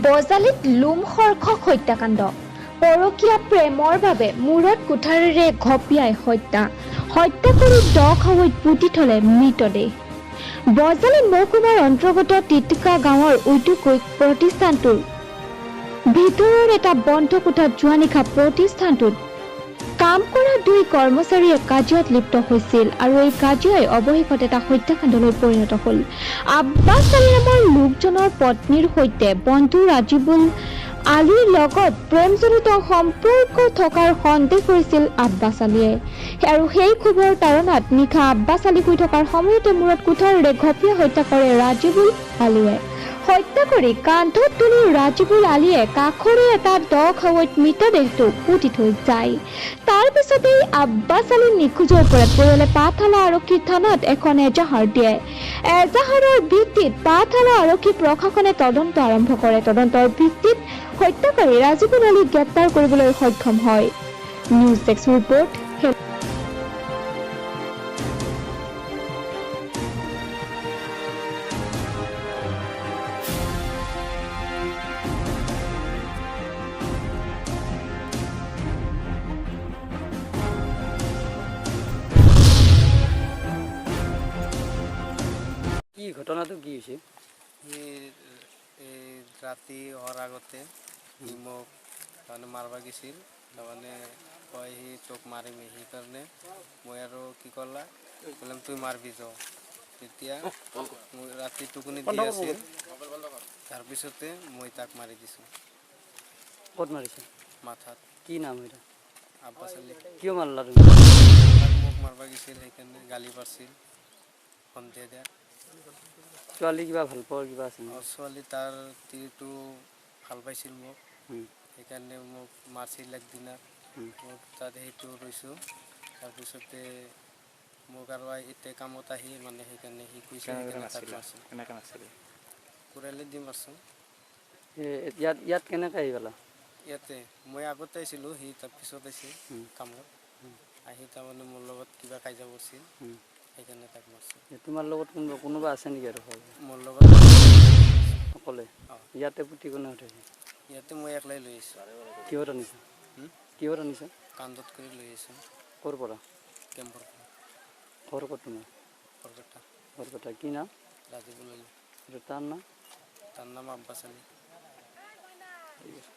বজালিত লোমহৰ্ষক হত্যাকাণ্ড পৰকীয়া প্ৰেমৰ বাবে মূৰত কুঠাৰেৰে ঘপিয়াই হত্যা কৰি 10 খাৱৈত পুতি থলে মৃতদেহ। বজালি মহকুমাৰ অন্তৰ্গত তিতকা গাঁৱৰ উদ্যোগ প্ৰতিষ্ঠানটোৰ ভিতৰৰ এটা বন্ধ কোঠাত যোৱা নিশা প্ৰতিষ্ঠানটোত কাম কৰা 2 কৰ্মচাৰীয়ে কাজিয়াত লিপ্ত হৈছিল আৰু এই কাজিয়াই অৱশেষত এটা হত্যাকাণ্ডলৈ পৰিণত হ'ল। আব্বাছ আলী নামৰ লোকজনৰ পত্নীৰ সৈতে বন্ধু ৰাজিবুল আলীৰ লগত প্ৰেমজনিত সম্পৰ্ক থকাৰ সন্দেহ কৰিছিল আব্বাছ আলীয়ে আৰু সেই খবৰ তাৰণাত নিশা আব্বাছ আলী শুই থকাৰ সময়তে মূৰত কুঠাৰেৰে ঘপিয়াই হত্যা কৰে ৰাজিবুল আলীয়ে। হত্যা কৰি কান্ধত তুলি ৰাজিবুল আলীয়ে কাষৰে এটা 10 খাৱৈত মৃতদেহটো পুতি থৈ যায়। তাৰ পিছতেই আব্বাছ আলী নিখোজৰ ওপৰত পৰিয়ালে পাঠশালা আৰক্ষী থানাত এখন এজাহাৰ দিয়ে। এজাহাৰৰ ভিত্তিত পাঠশালা আৰক্ষী প্ৰশাসনে তদন্ত আৰম্ভ কৰে। তদন্তৰ ভিত্তিত হত্যাকাৰী ৰাজিবুল আলীক গ্ৰেপ্তাৰ কৰিবলৈ সক্ষম হয়। News desk report. কি ঘটনাটো কি হৈছে? ৰাতি হোৱাৰ আগতে সি মোক তাৰমানে মাৰিব গৈছিল, তাৰমানে কয় সি তোক মাৰিম, সেইকাৰণে মই আৰু কি ক'লা ক'লাম তুই মাৰিবি যাওঁ। তেতিয়া মই ৰাতি টোপনি দি আছিল, তাৰপিছতে মই তাক মাৰি দিছোঁ। ক'ত মাৰিছে? মাথাত। কি নাম এটা? আব্বাছ আলী। কিয় মাৰলা তুমি? মোক মাৰিব গৈছিল, সেইকাৰণে গালি পাৰিছিল সন্ধিয়া দিয়া। ছোৱালী কিবা ভাল পোৱাৰ কিবা আছে? ছোৱালী তাৰ তিৰটো ভাল পাইছিল মোক, সেইকাৰণে মোক মাৰছিল একদিনা। মোক তাত সেইটো ৰৈছোঁ, তাৰপিছতে মোক আৰু এতিয়া কামত আহি মানে সেইকাৰণে সি কৈছে সেইকাৰণে তাক মাৰছোঁ। কেনেকৈ নাছিলে? কোৰালি দি মাৰছোঁ। ইয়াত কেনেকৈ আহি পালা? ইয়াতে মই আগতে আহিছিলোঁ, সি তাৰ পিছত আহিছে কামত। আহি তাৰমানে মোৰ লগত কিবা কাজিয়া কৰিছিল, সেইকাৰণে তাক মাৰছোঁ। তোমাৰ লগত কোনোবা আছে নেকি আৰু? মোৰ লগত অকলে? ইয়াতে পুতি কোনে উঠাইছে? ইয়াতে মই একলাই লৈ আহিছোঁ। কিহত আনিছা? কিহত আনিছা? কান্ধত কৰি লৈ আহিছোঁ। ক'ৰ পৰা? কেম্পৰ পৰা। ঘৰ ক'ত তোমাৰ? বৰপেটা। বৰপেটা। কি নাম? ৰাজিবুল আলী। তাৰ নাম? তাৰ নাম আব্বাছ আলী। ঠিক আছে।